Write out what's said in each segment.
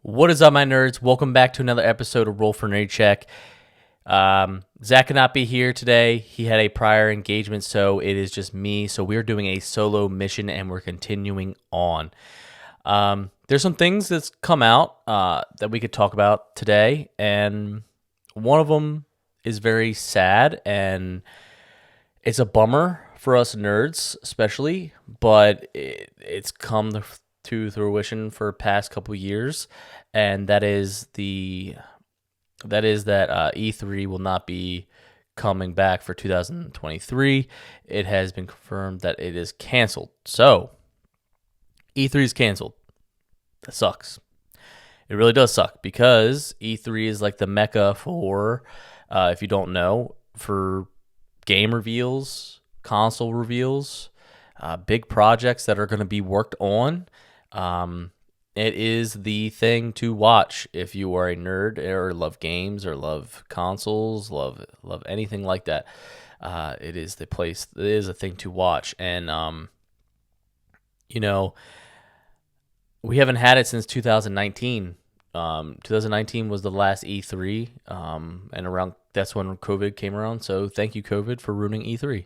What is up, my nerds? Welcome back to another episode of Roll4NerdyCheck. Zack could not be here today. He had a prior engagement, so it is just me. So we're doing a solo mission, and we're continuing on. There's some things that's come out that we could talk about today, and one of them is very sad, and it's a bummer for us nerds, especially, but it's come to fruition for past couple years, and that is that E3 will not be coming back for 2023. It has been confirmed that it is canceled. So E3 is canceled. That sucks. It really does suck because E3 is like the mecca for, if you don't know, for game reveals, console reveals, big projects that are going to be worked on. It is the thing to watch if you are a nerd or love games or love consoles, love anything like that. It is the place. It is a thing to watch, and we haven't had it since 2019. 2019 was the last E3, and around that's when COVID came around. So thank you, COVID, for ruining E3.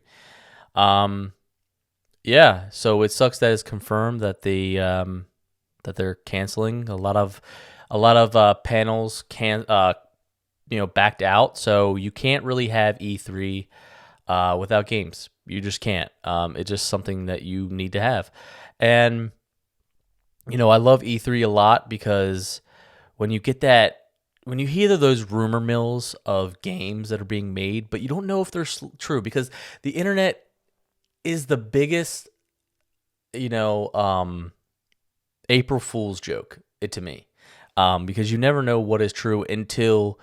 Yeah, so it sucks that it's confirmed that that they're canceling a lot of panels backed out, so you can't really have E3 without games. You just can't. It's just something that you need to have, and I love E3 a lot because when you hear those rumor mills of games that are being made, but you don't know if they're true because the internet is the biggest, April Fool's joke to me, because you never know what is true until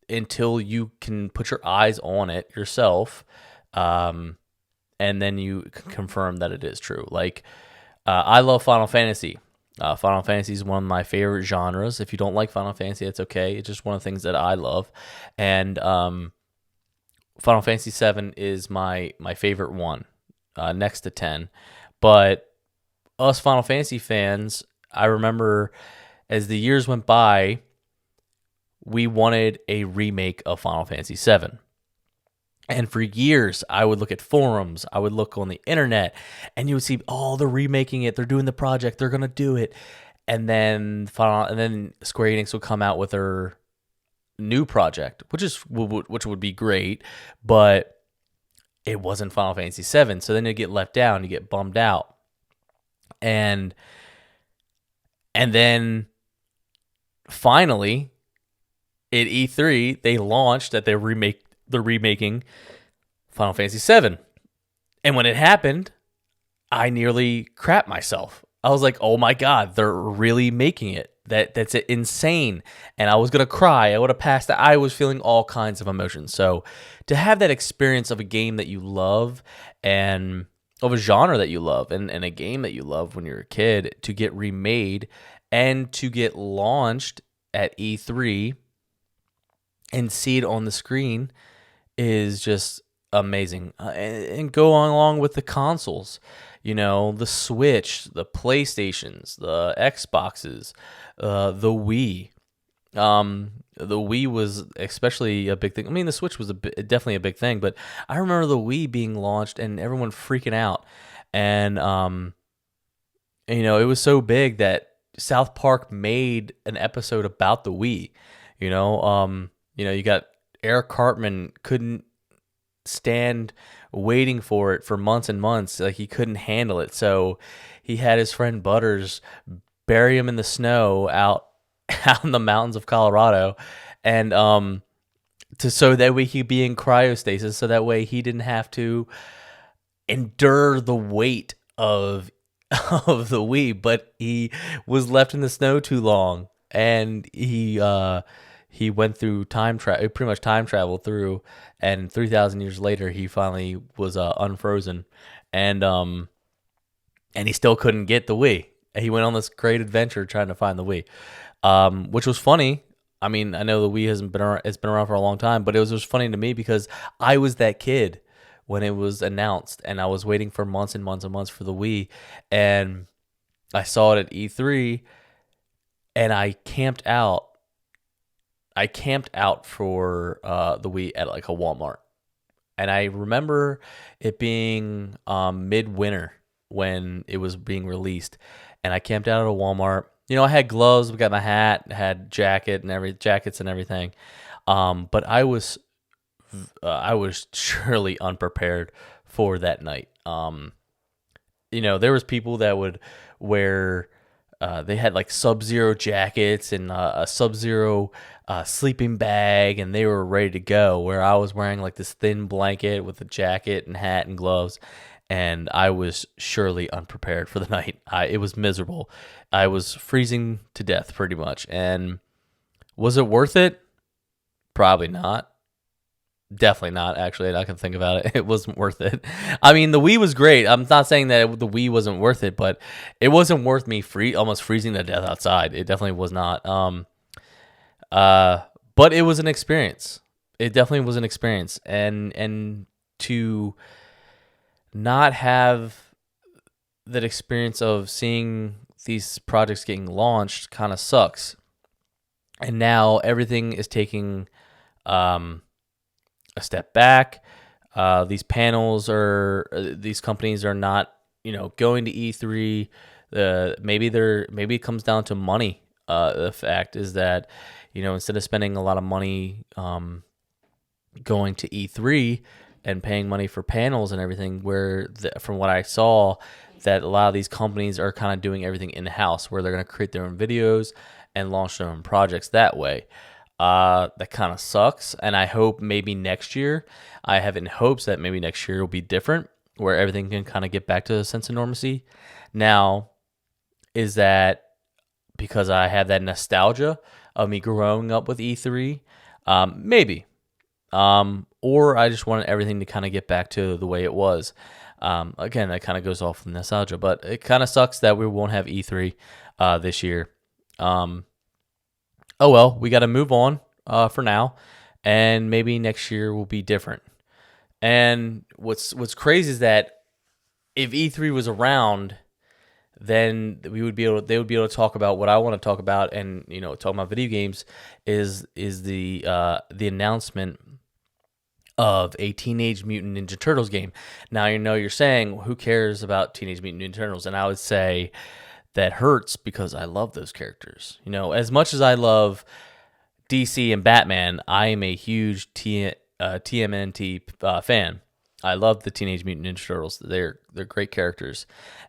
you can put your eyes on it yourself, and then you can confirm that it is true. Like, I love Final Fantasy. Final Fantasy is one of my favorite genres. If you don't like Final Fantasy, it's okay. It's just one of the things that I love, and Final Fantasy 7 is my favorite one, next to 10. But us Final Fantasy fans, I remember as the years went by, we wanted a remake of Final Fantasy 7. And for years, I would look at forums, I would look on the internet, and you would see, oh, they're remaking it, they're doing the project, they're gonna do it, and then Square Enix would come out with their new project, which would be great, but it wasn't Final Fantasy 7. So then you get let down, you get bummed out, and then finally at E3 they launched that they're remaking Final Fantasy 7. And when it happened, I nearly crapped myself. I was like, oh my God, they're really making it. That's insane. And I was going to cry. I would have passed out. I was feeling all kinds of emotions. So to have that experience of a game that you love and of a genre that you love and a game that you love when you're a kid to get remade and to get launched at E3 and see it on the screen is just amazing. And go along with the consoles, the Switch, the PlayStations, the Xboxes, the Wii. The Wii was especially a big thing. I mean, the Switch was definitely a big thing, but I remember the Wii being launched and everyone freaking out. And, it was so big that South Park made an episode about the Wii. You got Eric Cartman couldn't stand waiting for it for months and months. Like, he couldn't handle it. So he had his friend Butters bury him in the snow out in the mountains of Colorado, and so that way he'd be in cryostasis, so that way he didn't have to endure the weight of the Wii. But he was left in the snow too long, and he went through pretty much time travel through, and 3,000 years later he finally was unfrozen, and he still couldn't get the Wii. He went on this great adventure trying to find the Wii. Which was funny. I mean, I know the Wii hasn't been around, it's been around for a long time, but it was just funny to me because I was that kid when it was announced, and I was waiting for months and months and months for the Wii, and I saw it at E3, and I camped out. I camped out for the Wii at like a Walmart, and I remember it being midwinter when it was being released, and I camped out at a Walmart. I had gloves, we got my hat, had jackets and everything. But I was surely unprepared for that night. There was people that would wear. They had like Sub-Zero jackets and a Sub-Zero sleeping bag, and they were ready to go. Where I was wearing like this thin blanket with a jacket and hat and gloves, and I was surely unprepared for the night. It was miserable. I was freezing to death pretty much. And was it worth it? Probably not. Definitely not, actually. I can think about it. It wasn't worth it. I mean, the Wii was great. I'm not saying that the Wii wasn't worth it, but it wasn't worth me almost freezing to death outside. It definitely was not. But it was an experience. It definitely was an experience. And to not have that experience of seeing these projects getting launched kind of sucks. And now everything is taking a step back. These companies are not, going to E3. Maybe it comes down to money. The fact is that, instead of spending a lot of money going to E3 and paying money for panels and everything, from what I saw, that a lot of these companies are kind of doing everything in-house, where they're going to create their own videos and launch their own projects that way. That kind of sucks, and I hope maybe next year, I have in hopes that maybe next year will be different, where everything can kind of get back to a sense of normalcy. Now, is that because I have that nostalgia of me growing up with E3? Maybe. Or I just wanted everything to kind of get back to the way it was. Again, that kind of goes off the nostalgia, but it kind of sucks that we won't have E3 this year. Oh well, we got to move on for now, and maybe next year will be different. And what's crazy is that if E3 was around, then they would be able to talk about what I want to talk about, and talk about video games is the announcement of a Teenage Mutant Ninja Turtles game. Now you're saying, who cares about Teenage Mutant Ninja Turtles? And I would say that hurts, because I love those characters. As much as I love DC and Batman, I am a huge TMNT fan. I love the Teenage Mutant Ninja Turtles. They're great characters.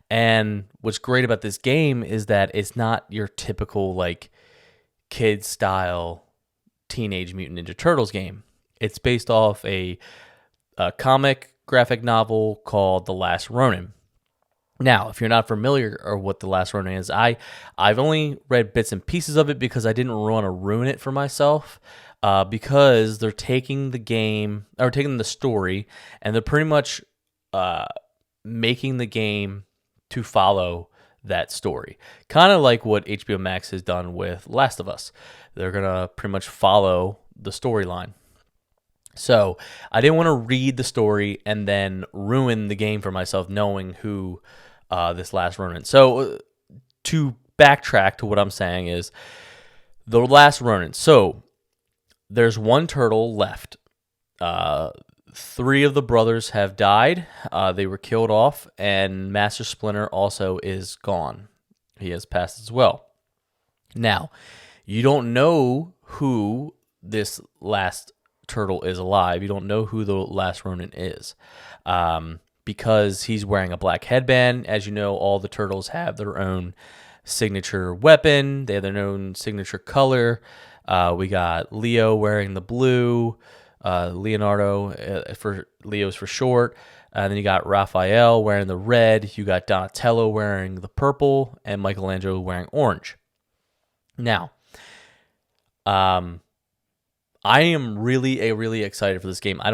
And what's great about this game is that it's not your typical like kid style Teenage Mutant Ninja Turtles game. It's based off a comic graphic novel called The Last Ronin. Now, if you're not familiar or what The Last Ronin is, I've only read bits and pieces of it because I didn't want to ruin it for myself. Because they're taking the story, and they're pretty much making the game to follow that story. Kind of like what HBO Max has done with Last of Us. They're going to pretty much follow the storyline. So I didn't want to read the story and then ruin the game for myself knowing who this Last Ronin. So to backtrack to what I'm saying is The Last Ronin. So there's one turtle left. 3 of the brothers have died. They were killed off, and Master Splinter also is gone. He has passed as well. Now, you don't know who this last turtle is alive. You don't know who the Last Ronin is, because he's wearing a black headband. As you know, all the turtles have their own signature weapon. They have their own signature color. We got Leo wearing the blue, Leonardo for Leo's for short. And then you got Raphael wearing the red. You got Donatello wearing the purple, and Michelangelo wearing orange. Now, I am really excited for this game. I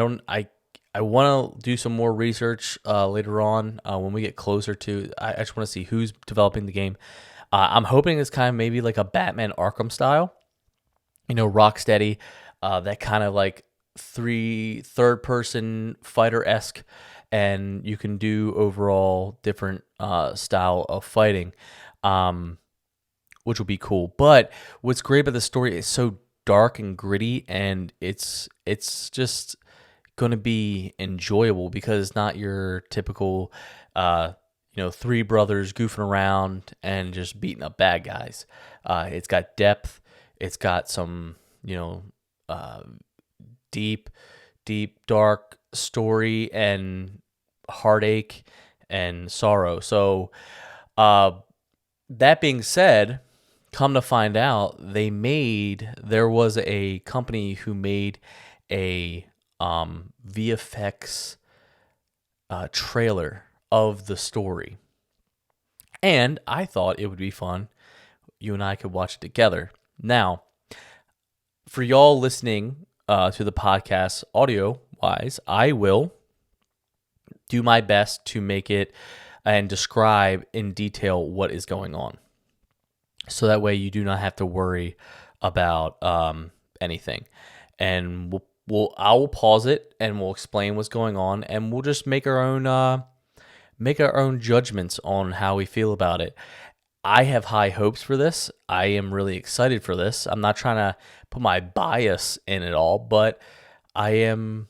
want to do some more research later on when we get closer to. I just want to see who's developing the game. I'm hoping it's kind of maybe like a Batman Arkham style. Rocksteady, that kind of like third-person fighter-esque, and you can do overall different style of fighting. which will be cool. But what's great about the story is so dark and gritty, and it's just going to be enjoyable because it's not your typical, three brothers goofing around and just beating up bad guys. It's got depth. It's got some, deep, dark story and heartache and sorrow. So, that being said, come to find out, there was a company who made a VFX trailer of the story. And I thought it would be fun. You and I could watch it together. Now, for y'all listening to the podcast audio-wise, I will do my best to make it and describe in detail what is going on. So that way you do not have to worry about anything. And I will pause it and we'll explain what's going on, and we'll just make our own judgments on how we feel about it. I have high hopes for this. I am really excited for this. I'm not trying to put my bias in it all, but I am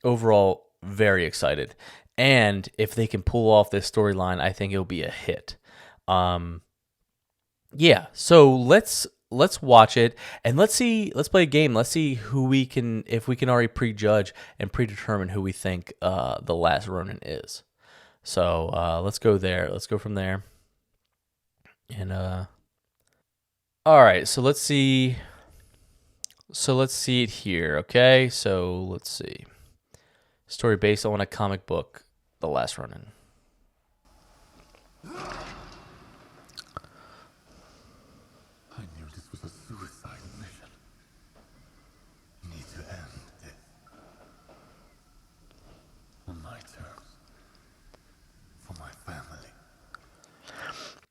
overall very excited. And if they can pull off this storyline, I think it'll be a hit. Yeah, so let's watch it, and let's play a game. Let's see if we can already prejudge and predetermine who we think the Last Ronin is. So let's go there. Let's go from there. And all right, so let's see. It here, okay? So let's see. Story based on a comic book, The Last Ronin.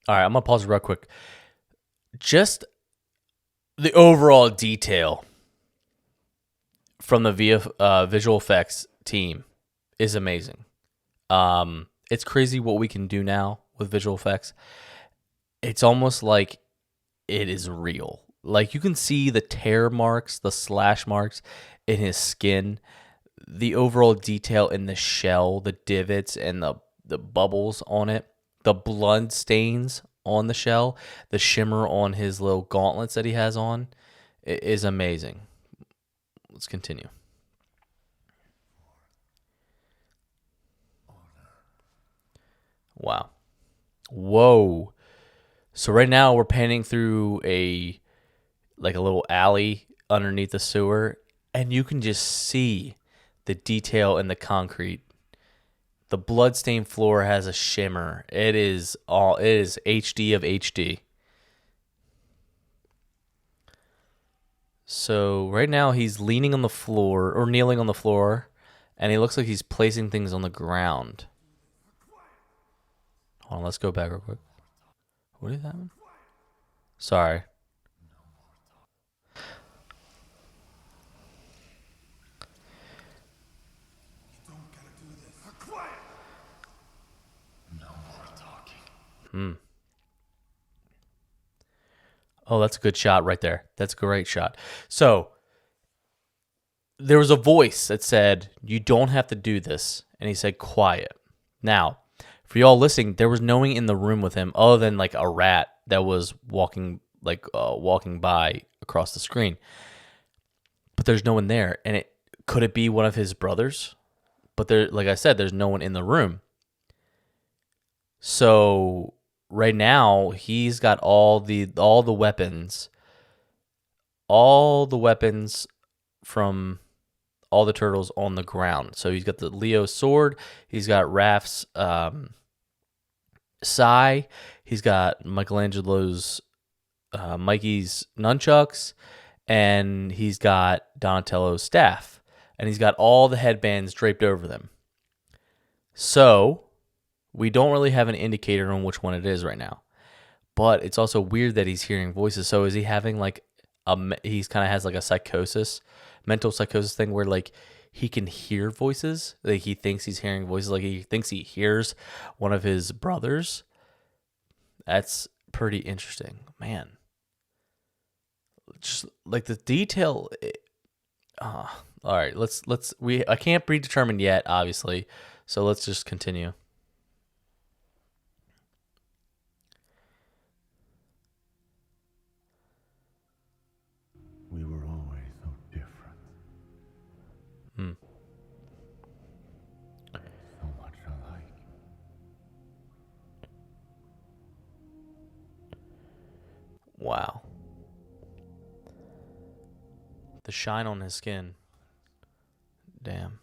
All right, I'm going to pause it real quick. Just the overall detail from the visual effects team is amazing. It's crazy what we can do now with visual effects. It's almost like it is real. Like you can see the tear marks, the slash marks in his skin, the overall detail in the shell, the divots and the bubbles on it. The blood stains on the shell, the shimmer on his little gauntlets that he has on is amazing. Let's continue. Wow. Whoa. So right now we're panning through a little alley underneath the sewer, and you can just see the detail in the concrete. The bloodstained floor has a shimmer. It is HD of HD. So right now he's leaning on the floor or kneeling on the floor, and he looks like he's placing things on the ground. Hold on, let's go back real quick. What is that? Sorry. Oh, that's a good shot right there. That's a great shot. So there was a voice that said, "You don't have to do this." And he said, "Quiet." Now, for y'all listening, there was no one in the room with him other than like a rat that was walking by across the screen. But there's no one there. And could it be one of his brothers? But there, like I said, there's no one in the room. So right now he's got all the weapons from all the turtles on the ground. So he's got the Leo sword, he's got Raph's sai, he's got Michelangelo's Mikey's nunchucks, and he's got Donatello's staff, and he's got all the headbands draped over them. So we don't really have an indicator on which one it is right now. But it's also weird that he's hearing voices. So is he having he's kind of has like a mental psychosis thing where like he can hear voices? Like he thinks he's hearing voices, like he thinks he hears one of his brothers. That's pretty interesting. Man, just like the detail. All right, I can't predetermine yet, obviously, so let's just continue. We were always so different. So much alike. Wow. The shine on his skin. Damn.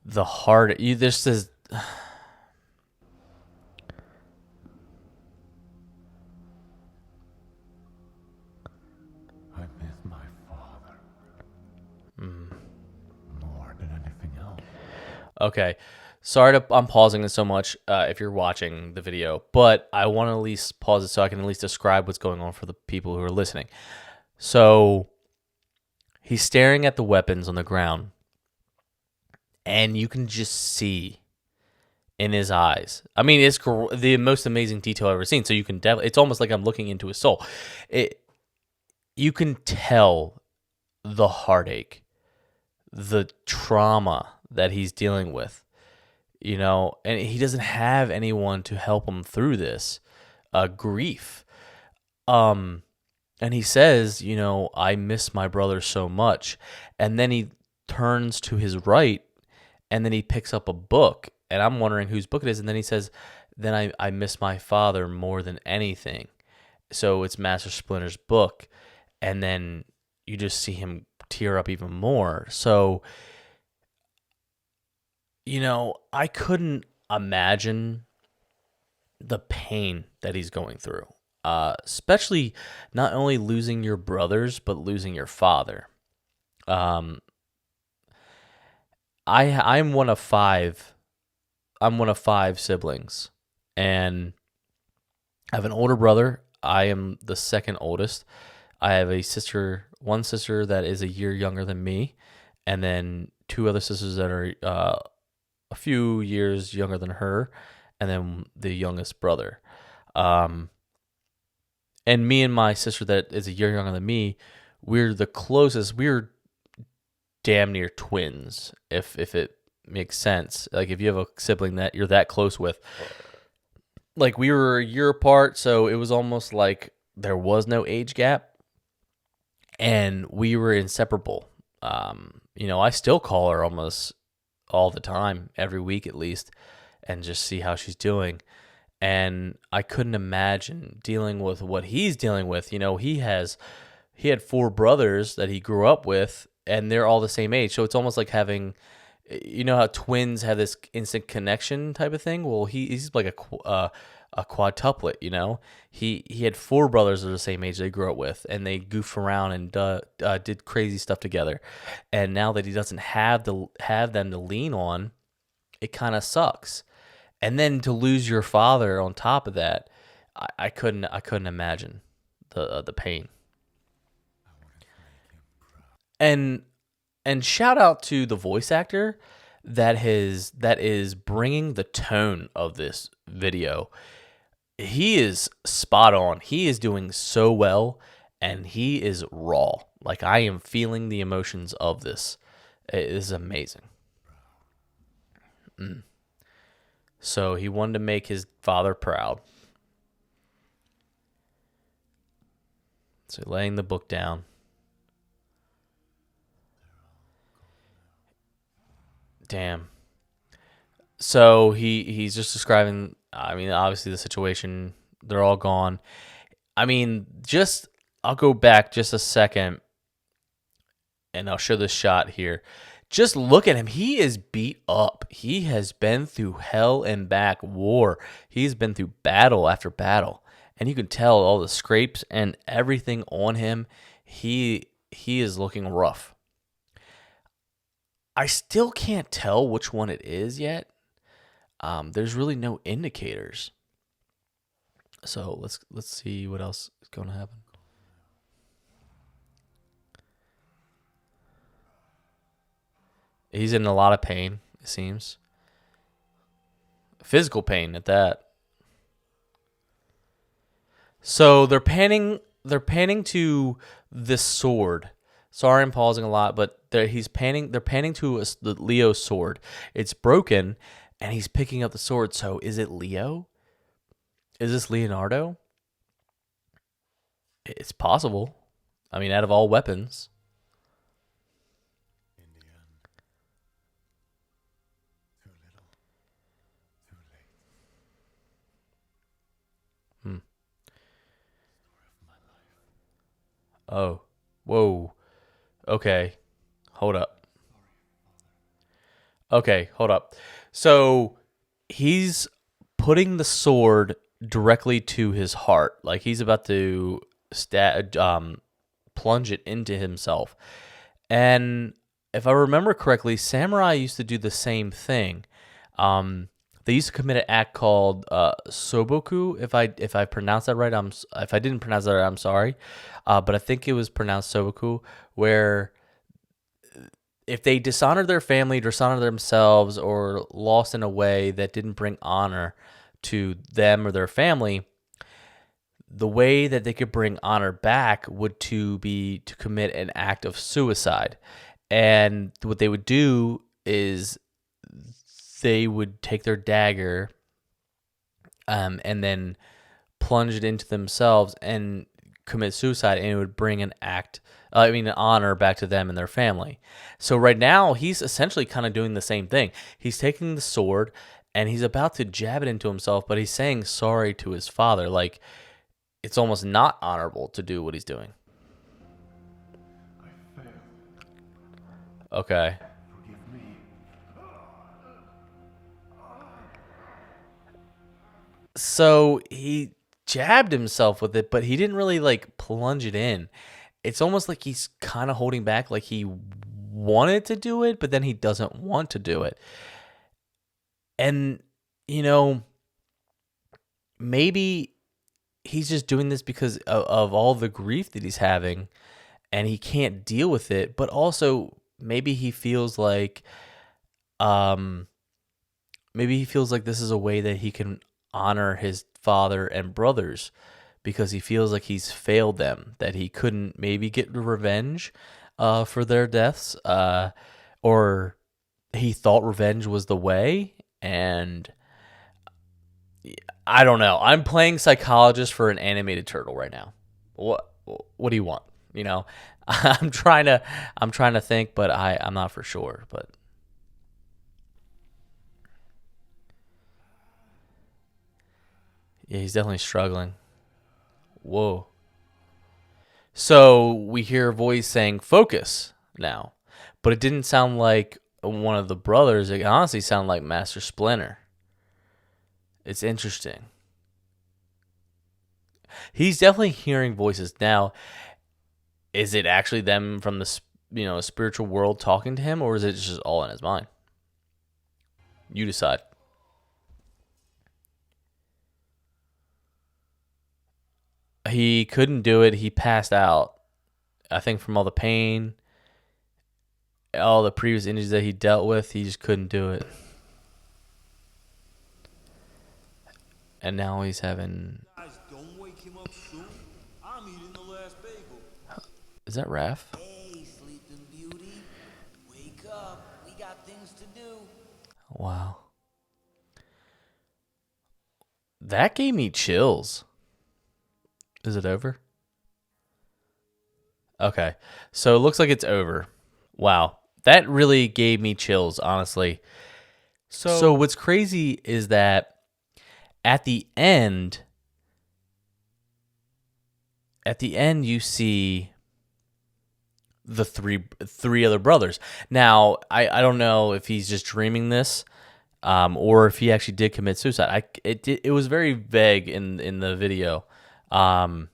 The heart. This is. I miss my father. More than anything else. Okay. I'm pausing this so much if you're watching the video, but I want to at least pause it so I can at least describe what's going on for the people who are listening. So he's staring at the weapons on the ground, and you can just see in his eyes. I mean, it's the most amazing detail I've ever seen. So you can definitely, it's almost like I'm looking into his soul. You can tell the heartache, the trauma that he's dealing with, and he doesn't have anyone to help him through this grief. And he says, I miss my brother so much. And then he turns to his right, and then he picks up a book, and I'm wondering whose book it is. And then he says, then I miss my father more than anything. So it's Master Splinter's book. And then you just see him tear up even more. So, I couldn't imagine the pain that he's going through, especially not only losing your brothers, but losing your father. I'm one of five. I'm one of five siblings, and I have an older brother. I am the second oldest. I have one sister that is a year younger than me, and then two other sisters that are a few years younger than her, and then the youngest brother. And me and my sister that is a year younger than me, we're the closest. We're damn near twins, if it makes sense. Like if you have a sibling that you're that close with. Like we were a year apart, so it was almost like there was no age gap. And we were inseparable. I still call her almost all the time, every week at least, and just see how she's doing. And I couldn't imagine dealing with what he's dealing with. He had four brothers that he grew up with, and they're all the same age. So it's almost like having, how twins have this instant connection type of thing. Well, he's like a quadtuplet. He had four brothers of the same age they grew up with, and they goof around and did crazy stuff together. And now that he doesn't have them to lean on, it kind of sucks. And then to lose your father on top of that, I couldn't imagine the pain. And shout out to the voice actor that is bringing the tone of this video. He is spot on. He is doing so well, and he is raw. Like I am feeling the emotions of this. It is amazing. So he wanted to make his father proud. So laying the book down. Damn. So he's just describing, obviously the situation, they're all gone. I'll go back just a second and I'll show this shot here. Just look at him. He is beat up. He has been through hell and back war. He's been through battle after battle. And you can tell all the scrapes and everything on him. He is looking rough. I still can't tell which one it is yet. There's really no indicators. So let's see what else is going to happen. He's in a lot of pain, it seems. Physical pain at that. So they're panning. They're panning to this sword. Sorry, I'm pausing a lot, but he's panning. They're panning to the Leo's sword. It's broken, and he's picking up the sword. So is it Leo? Is this Leonardo? It's possible. I mean, out of all weapons. In the end, too little, too late. Story of my life. Oh, whoa. Okay, hold up. Okay, hold up. So he's putting the sword directly to his heart, like he's about to plunge it into himself. And if I remember correctly, samurai used to do the same thing. They used to commit an act called soboku. If I pronounced that right, if I didn't pronounce that right, I'm sorry. But I think it was pronounced soboku, where if they dishonored their family, dishonored themselves, or lost in a way that didn't bring honor to them or their family, the way that they could bring honor back would be to commit an act of suicide. And what they would do is they would take their dagger and then plunge it into themselves and commit suicide, and it would bring an honor back to them and their family. So right now, he's essentially kind of doing the same thing. He's taking the sword and he's about to jab it into himself, but he's saying sorry to his father. Like, it's almost not honorable to do what he's doing. I failed. Okay. Forgive me. So he jabbed himself with it, but he didn't really like plunge it in. It's almost like he's kind of holding back, like he wanted to do it, but then he doesn't want to do it. And, maybe he's just doing this because of all the grief that he's having and he can't deal with it, but also maybe he feels like this is a way that he can honor his father and brothers, because he feels like he's failed them, that he couldn't maybe get revenge for their deaths, or he thought revenge was the way. And I don't know. I'm playing psychologist for an animated turtle right now. What do you want? I'm trying to think, but I'm not for sure. But yeah, he's definitely struggling. Whoa. So we hear a voice saying focus now, but it didn't sound like one of the brothers. It honestly sounded like Master Splinter. It's interesting. He's definitely hearing voices. Now, is it actually them from the spiritual world talking to him, or is it just all in his mind? You decide. He couldn't do it. He passed out. I think from all the pain, all the previous injuries that he dealt with, he just couldn't do it. And now he's having... Guys, don't wake him up soon. I'm eating the last bagel. Is that Raph? Hey, sleeping beauty. Wake up. We got things to do. Wow. That gave me chills. Is it over? Okay. So it looks like it's over. Wow. That really gave me chills, honestly. So what's crazy is that at the end you see the three other brothers. Now, I don't know if he's just dreaming this, or if he actually did commit suicide. It was very vague in the video. But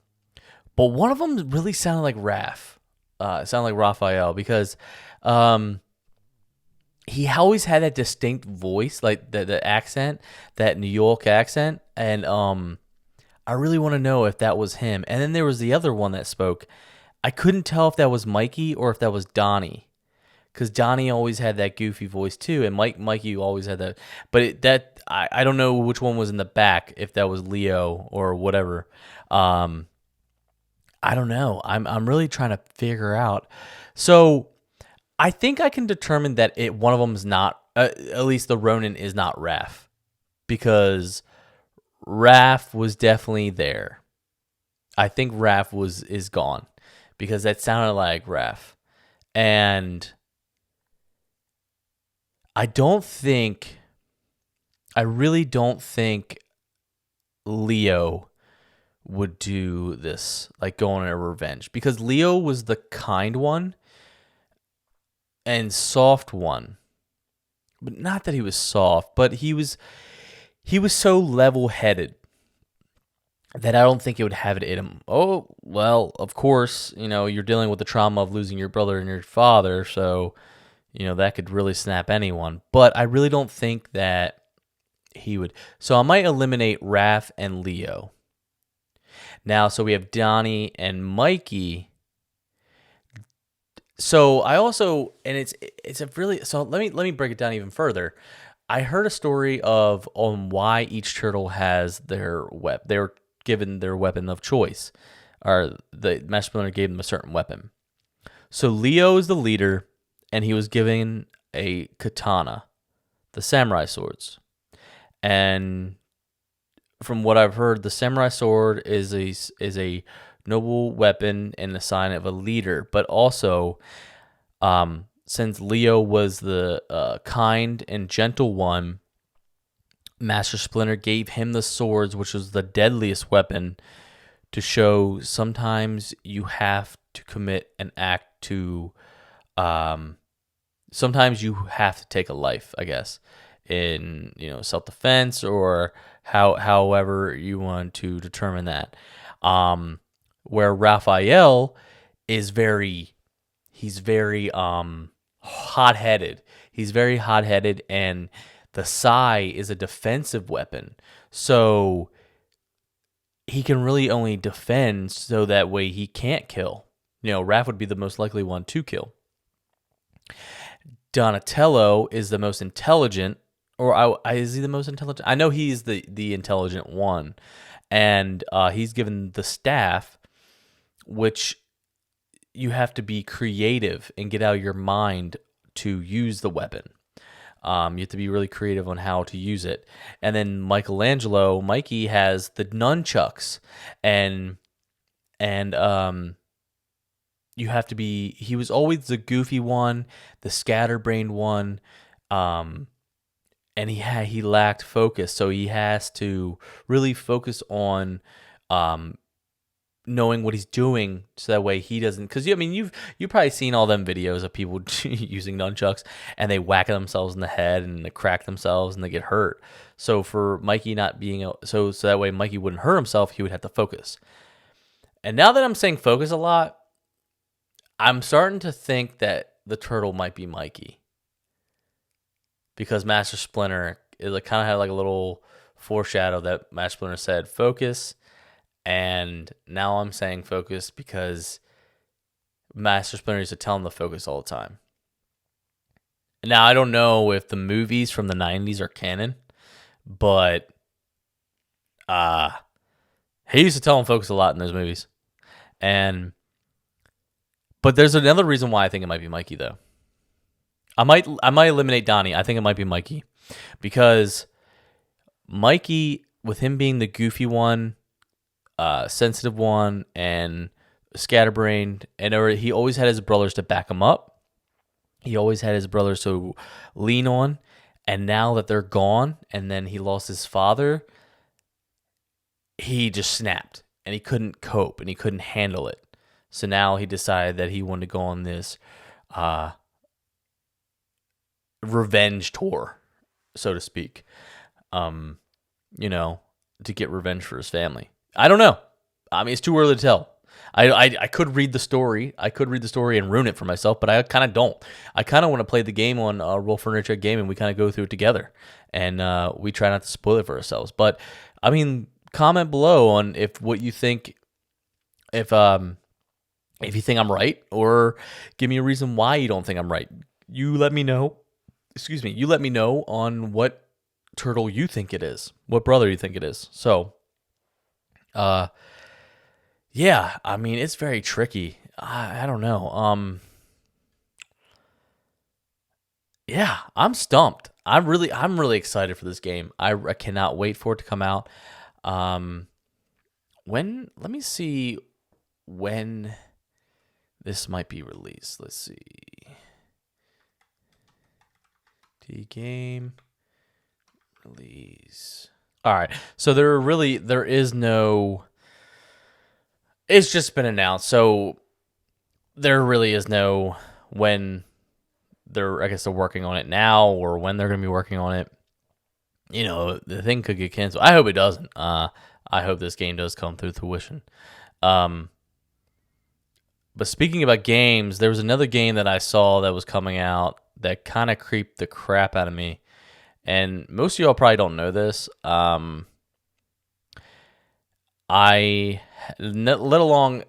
one of them really sounded like Raph. It sounded like Raphael, because he always had that distinct voice, like the accent, that New York accent, and I really want to know if that was him. And then there was the other one that spoke. I couldn't tell if that was Mikey or if that was Donnie, because Donnie always had that goofy voice too, and Mikey always had that. But I don't know which one was in the back, if that was Leo or whatever. I don't know. I'm really trying to figure out. So I think I can determine that one of them is not. At least the Ronin is not Raph, because Raph was definitely there. I think Raph is gone, because that sounded like Raph, and I really don't think Leo would do this, like go on a revenge, because Leo was the kind one and soft one. But not that he was soft, but he was so level-headed that I don't think it would have it in him. Oh, well, of course, you're dealing with the trauma of losing your brother and your father, so that could really snap anyone. But I really don't think that he would. So I might eliminate Raph and Leo. Now, so we have Donnie and Mikey. So I also, and it's a really, so let me break it down even further. I heard a story of on why each turtle has their weapon. They were given their weapon of choice, or the Master Splinter gave them a certain weapon. So Leo is the leader, and he was given a katana, the samurai swords. And from what I've heard, the samurai sword is a noble weapon and a sign of a leader. But also, since Leo was the kind and gentle one, Master Splinter gave him the swords, which was the deadliest weapon, to show sometimes you have to commit an act to. Sometimes you have to take a life, I guess, in self-defense, or however you want to determine that. Where Raphael is he's very hot-headed. He's very hot-headed, and the sai is a defensive weapon. So he can really only defend, so that way he can't kill. Raph would be the most likely one to kill. Donatello is the most intelligent, or is he the most intelligent? I know he's the intelligent one, and he's given the staff, which you have to be creative and get out of your mind to use the weapon. You have to be really creative on how to use it. And then Mikey has the nunchucks, and you have to be. He was always the goofy one, the scatterbrained one, and he lacked focus, so he has to really focus on knowing what he's doing, so that way he doesn't. Because you've probably seen all them videos of people using nunchucks, and they whack themselves in the head and they crack themselves and they get hurt. So for Mikey not being so that way Mikey wouldn't hurt himself, he would have to focus. And now that I'm saying focus a lot, I'm starting to think that the turtle might be Mikey, because Master Splinter is kind of had like a little foreshadow that Master Splinter said focus. And now I'm saying focus because Master Splinter used to tell him to focus all the time. Now, I don't know if the movies from the 90s are canon, but he used to tell him focus a lot in those movies. But there's another reason why I think it might be Mikey, though. I might eliminate Donnie. I think it might be Mikey, because Mikey, with him being the goofy one, sensitive one, and scatterbrained, and he always had his brothers to back him up. He always had his brothers to lean on, and now that they're gone, and then he lost his father, he just snapped, and he couldn't cope, and he couldn't handle it. So now he decided that he wanted to go on this revenge tour, so to speak, to get revenge for his family. I don't know. It's too early to tell. I could read the story. I could read the story and ruin it for myself, but I kind of don't. I kind of want to play the game on Roll4NerdyCheck game, and we kind of go through it together, and we try not to spoil it for ourselves. But comment below on what you think. If you think I'm right, or give me a reason why you don't think I'm right. you let me know. Excuse me. You let me know on what turtle you think it is. What brother you think it is. So, yeah. I mean, it's very tricky. I don't know. Yeah, I'm stumped. I'm really excited for this game. I cannot wait for it to come out. Um, when let me see when this might be released. Let's see. The game release. All right. So there is no. It's just been announced. So there really is no when I guess they're working on it now or when they're going to be working on it. You know, the thing could get canceled. I hope it doesn't. I hope this game does come through fruition. But speaking about games, there was another game that I saw that was coming out that kind of creeped the crap out of me. And most of y'all probably don't know this. Let along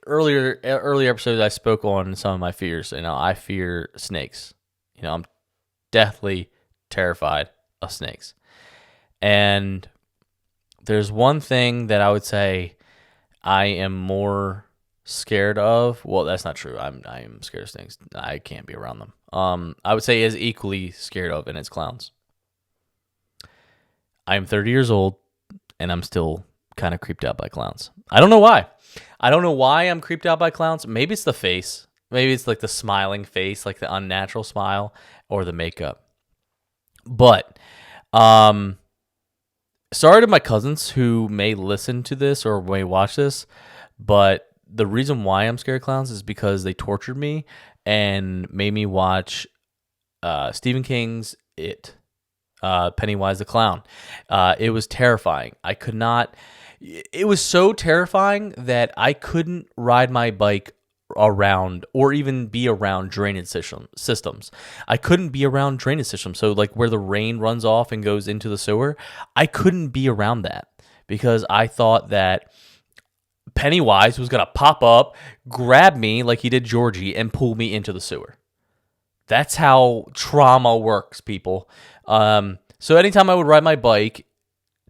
earlier episodes, I spoke on some of my fears. You know, I fear snakes. You know, I'm deathly terrified of snakes. And there's one thing that I would say I am more scared of. Well, that's not true. I am scared of snakes. I can't be around them. I would say is equally scared of, and it's clowns. I'm 30 years old, and I'm still kind of creeped out by clowns. I don't know why. I don't know why I'm creeped out by clowns. Maybe it's the face. Maybe it's like the smiling face, like the unnatural smile, or the makeup. But, sorry to my cousins who may listen to this or may watch this, but the reason why I'm scared of clowns is because they tortured me and made me watch Stephen King's It, Pennywise the Clown. It was terrifying. I could not. It was so terrifying that I couldn't ride my bike around or even be around drainage systems. I couldn't be around drainage systems. So like where the rain runs off and goes into the sewer, I couldn't be around that because I thought that Pennywise was going to pop up, grab me like he did Georgie, and pull me into the sewer. That's how trauma works, people. So anytime I would ride my bike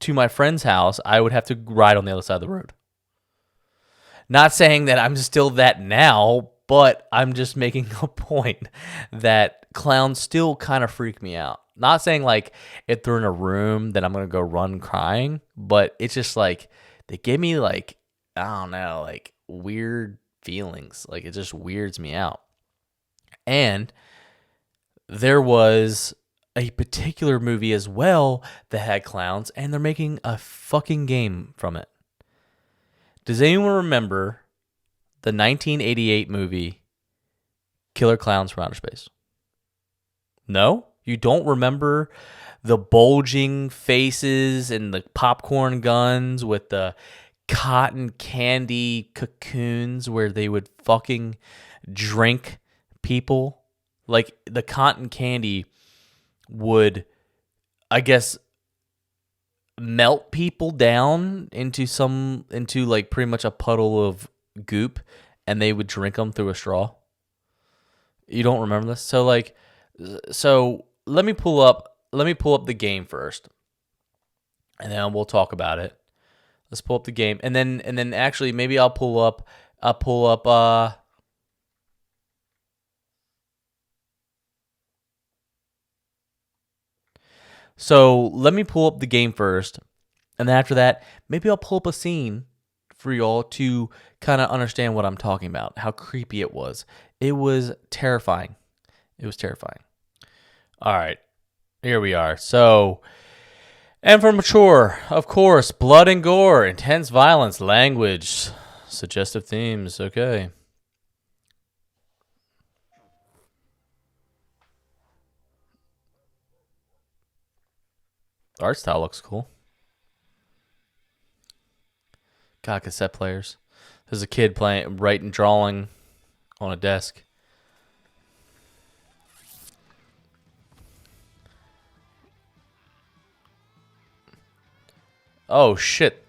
to my friend's house, I would have to ride on the other side of the road. Not saying that I'm still that now, but I'm just making a point that clowns still kind of freak me out. Not saying like if they're in a room that I'm going to go run crying, but it's just like they give me like, I don't know, like weird feelings. Like it just weirds me out. And there was a particular movie as well that had clowns, and they're making a fucking game from it. Does anyone remember the 1988 movie Killer Clowns from Outer Space? No? You don't remember the bulging faces and the popcorn guns with the cotton candy cocoons where they would fucking drink people? Like the cotton candy would, I guess, melt people down into like pretty much a puddle of goop, and they would drink them through a straw. You don't remember this? So let me pull up the game first, and then we'll talk about it. Let's pull up the game, and then actually maybe I'll pull up. So let me pull up the game first, and then after that, maybe I'll pull up a scene for y'all to kind of understand what I'm talking about, how creepy it was. It was terrifying. It was terrifying. All right, here we are. So, and for mature, of course, blood and gore, intense violence, language, suggestive themes. Okay. The art style looks cool. God, cassette players. There's a kid writing, drawing on a desk. Oh, shit.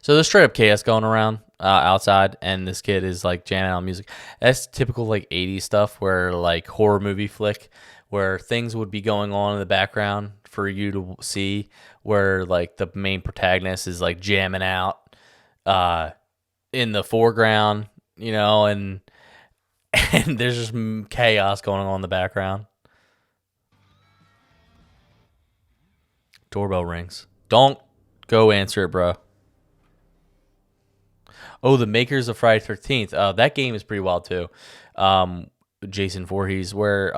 So there's straight up chaos going around. outside, and this kid is like jamming out music. That's typical like 80s stuff where like horror movie flick where things would be going on in the background for you to see, where like the main protagonist is like jamming out in the foreground, and and there's just chaos going on in the background. Doorbell rings. Don't go answer it, bro. Oh, the makers of Friday 13th. That game is pretty wild too. Jason Voorhees, where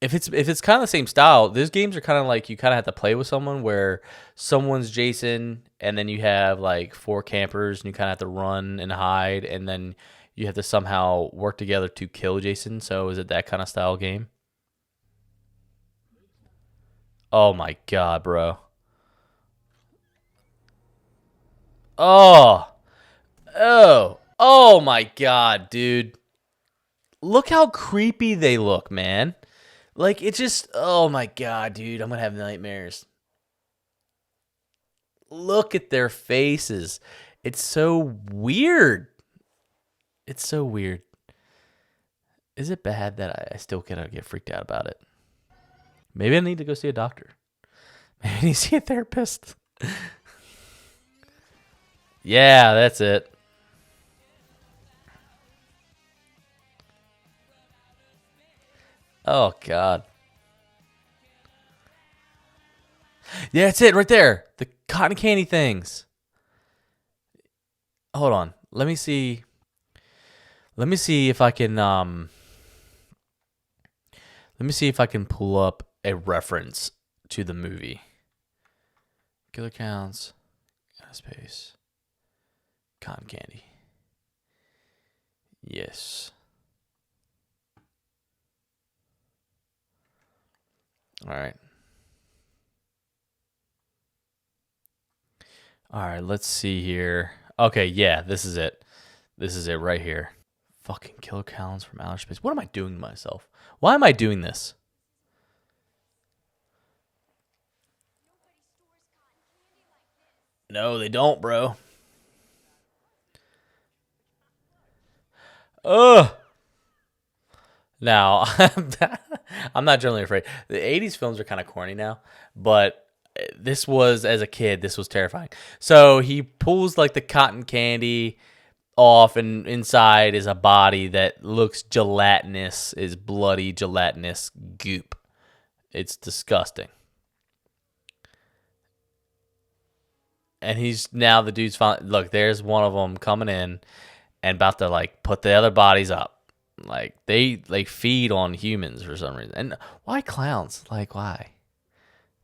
if it's kind of the same style, those games are kind of like you kind of have to play with someone where someone's Jason, and then you have like 4 campers, and you kind of have to run and hide, and then you have to somehow work together to kill Jason. So is it that kind of style game? Oh my god, bro. Oh, oh my god, dude. Look how creepy they look, man. Like, it's just, oh my god, dude. I'm gonna have nightmares. Look at their faces. It's so weird. It's so weird. Is it bad that I still cannot get freaked out about it? Maybe I need to go see a doctor. Maybe I need to see a therapist. Yeah, that's it. Oh, God. Yeah, that's it right there. The cotton candy things. Hold on. Let me see. Let me see if I can let me see if I can pull up a reference to the movie. Killer counts. Space. Cotton candy. Yes. All right. All right, let's see here. Okay, yeah, this is it. This is it right here. Fucking killer clowns from outer space. What am I doing to myself? Why am I doing this? No, they don't, bro. Ugh. Now, I'm not generally afraid. The 80s films are kind of corny now, but this was, as a kid, this was terrifying. So he pulls like the cotton candy off, and inside is a body that looks gelatinous, is bloody gelatinous goop. It's disgusting. And the dude's finally, look, there's one of them coming in and about to like put the other bodies up. Like they feed on humans for some reason. And why clowns? Like why?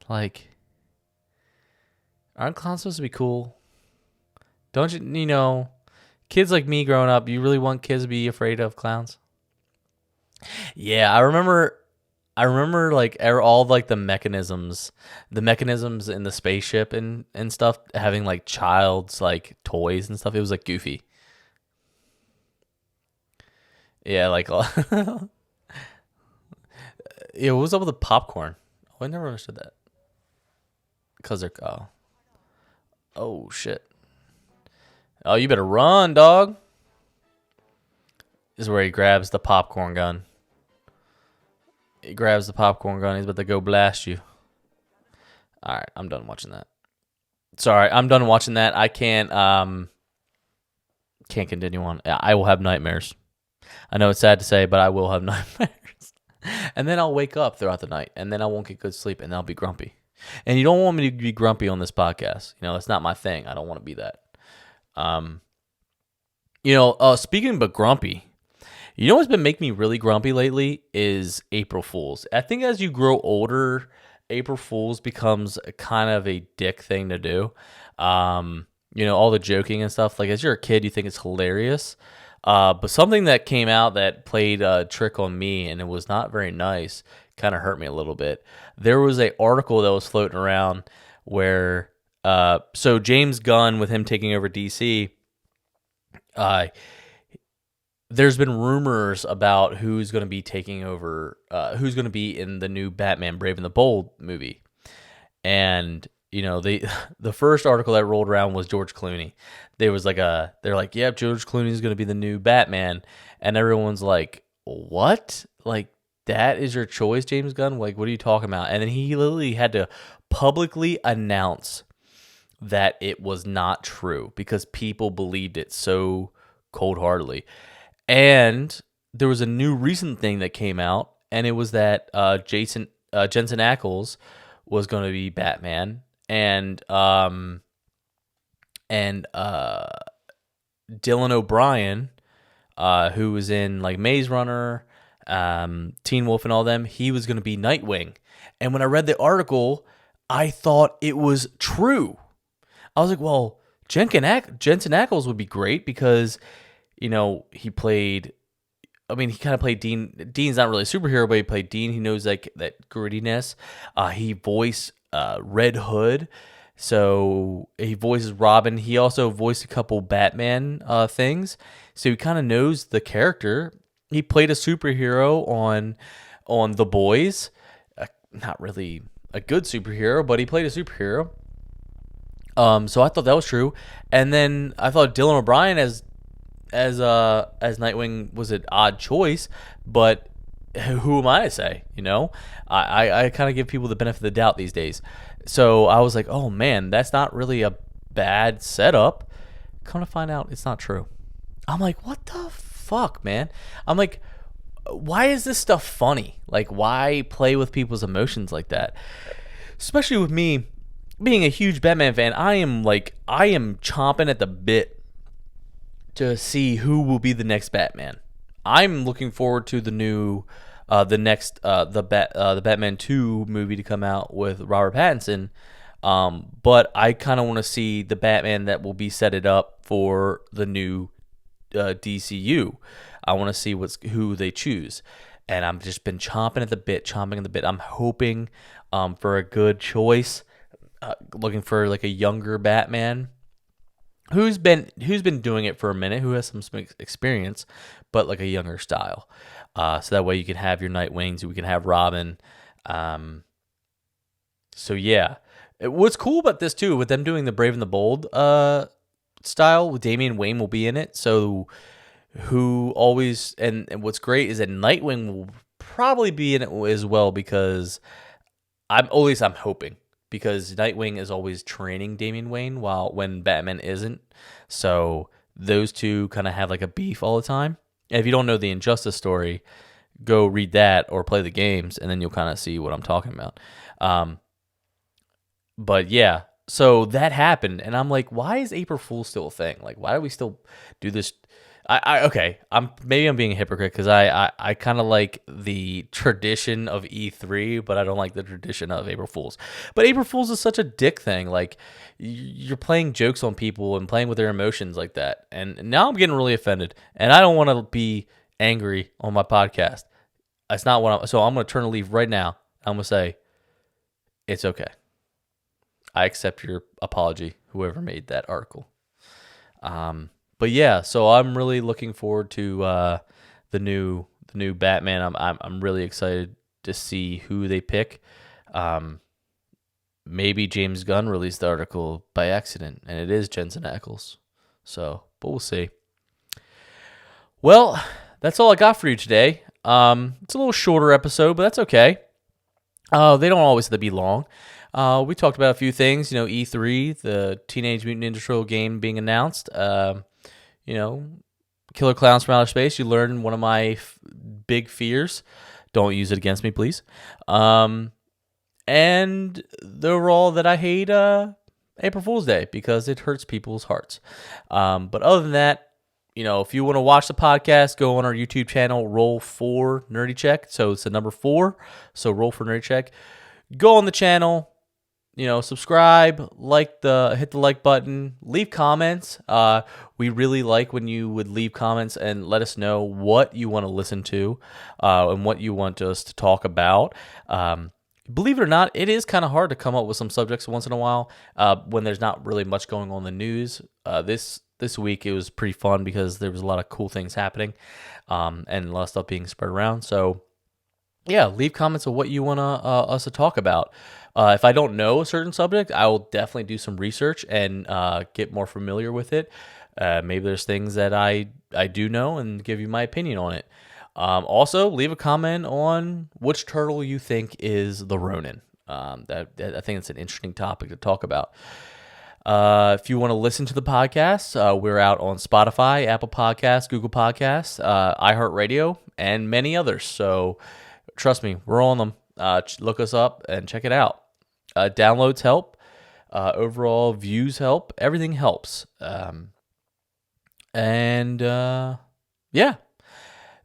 Like aren't clowns supposed to be cool? Don't you, kids like me growing up, you really want kids to be afraid of clowns? Yeah, I remember like all like the mechanisms in the spaceship and stuff having like child's like toys and stuff. It was like goofy. Yeah, like yeah, what was up with the popcorn? Oh, I never understood that. Cause they're oh shit. Oh, you better run, dog. This is where he grabs the popcorn gun. He grabs the popcorn gun. He's about to go blast you. All right, I'm done watching that. Sorry, I'm done watching that. I can't continue on. I will have nightmares. I know it's sad to say, but I will have nightmares. And then I'll wake up throughout the night, and then I won't get good sleep, and I'll be grumpy. And you don't want me to be grumpy on this podcast. It's not my thing. I don't want to be that. Speaking about grumpy, what's been making me really grumpy lately is April Fools. I think as you grow older, April Fools becomes kind of a dick thing to do. All the joking and stuff. Like as you're a kid, you think it's hilarious. But something that came out that played a trick on me, and it was not very nice, kind of hurt me a little bit. There was an article that was floating around where, so James Gunn, with him taking over DC, there's been rumors about who's going to be taking over, who's going to be in the new Batman Brave and the Bold movie. And the first article that rolled around was George Clooney. They're like, yep, George Clooney is going to be the new Batman, and everyone's like, what? Like, that is your choice, James Gunn? Like, what are you talking about? And then he literally had to publicly announce that it was not true because people believed it so cold-heartedly. And there was a new recent thing that came out, and it was that Jensen Ackles was going to be Batman, and Dylan O'Brien, who was in like Maze Runner, Teen Wolf, and all them, he was going to be Nightwing. And when I read the article, I thought it was true. I was like, well, Jensen Ackles would be great because, he played. I mean, he kind of played Dean. Dean's not really a superhero, but he played Dean. He knows like that grittiness. He voiced Red Hood, so he voices Robin. He also voiced a couple Batman things, so he kind of knows the character. He played a superhero on The Boys. Not really a good superhero, but he played a superhero. So I thought that was true, and then I thought Dylan O'Brien as Nightwing was an odd choice, but who am I to say? I kind of give people the benefit of the doubt these days. So I was like, oh man, that's not really a bad setup. Come to find out, it's not true. I'm like, what the fuck, man? I'm like, why is this stuff funny? Like, why play with people's emotions like that? Especially with me being a huge Batman fan, I am chomping at the bit to see who will be the next Batman. I'm looking forward to the Batman 2 movie to come out with Robert Pattinson. But I kind of want to see the Batman that will be set it up for the new DCU. I want to see who they choose. And I've just been chomping at the bit. I'm hoping for a good choice. Looking for like a younger Batman who's been doing it for a minute, who has some experience, but like a younger style. So that way you can have your Nightwings, we can have Robin. So yeah, what's cool about this too, with them doing the Brave and the Bold style, Damian Wayne will be in it. So and what's great is that Nightwing will probably be in it as well, because I'm hoping. Because Nightwing is always training Damian Wayne when Batman isn't. So those two kind of have like a beef all the time. And if you don't know the Injustice story, go read that or play the games, and then you'll kind of see what I'm talking about. But yeah, so that happened, and I'm like, why is April Fool's still a thing? Like, why do we still do this? I'm being a hypocrite because I kind of like the tradition of E3, but I don't like the tradition of April Fools. But April Fools is such a dick thing. Like, you're playing jokes on people and playing with their emotions like that. And now I'm getting really offended, and I don't want to be angry on my podcast. That's not what so I'm going to turn the leaf right now. I'm going to say, it's okay. I accept your apology, whoever made that article. But yeah, so I'm really looking forward to the new Batman. I'm really excited to see who they pick. Maybe James Gunn released the article by accident, and it is Jensen Ackles. So, but we'll see. Well, that's all I got for you today. It's a little shorter episode, but that's okay. They don't always have to be long. We talked about a few things. E3, the Teenage Mutant Ninja Turtle game being announced. Killer Klowns from Outer Space. You learned one of my big fears. Don't use it against me, please. And the overall that I hate April Fool's Day because it hurts people's hearts. But other than that, if you want to watch the podcast, go on our YouTube channel, Roll4NerdyCheck. So it's the number 4. So Roll4NerdyCheck. Go on the channel. Subscribe, hit the like button, leave comments. We really like when you would leave comments and let us know what you want to listen to, and what you want us to talk about. Believe it or not, it is kind of hard to come up with some subjects once in a while, when there's not really much going on in the news. This week it was pretty fun because there was a lot of cool things happening, and a lot of stuff being spread around. So yeah, leave comments of what you want us to talk about. If I don't know a certain subject, I will definitely do some research and get more familiar with it. Maybe there's things that I do know and give you my opinion on it. Also, leave a comment on which turtle you think is the Ronin. I think it's an interesting topic to talk about. If you want to listen to the podcast, we're out on Spotify, Apple Podcasts, Google Podcasts, iHeartRadio, and many others. So trust me, we're on them. Look us up and check it out. Downloads help. Overall views help. Everything helps. Yeah.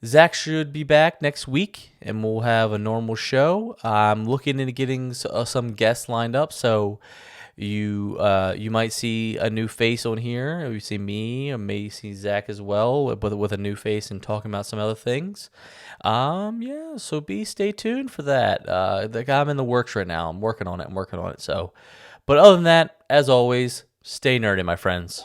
Zack should be back next week, and we'll have a normal show. I'm looking into getting some guests lined up, so you might see a new face on here. You see me, I may see Zack as well, but with a new face and talking about some other things. Yeah, so stay tuned for that. I'm in the works right now. I'm working on it. So, but other than that, as always, stay nerdy, my friends.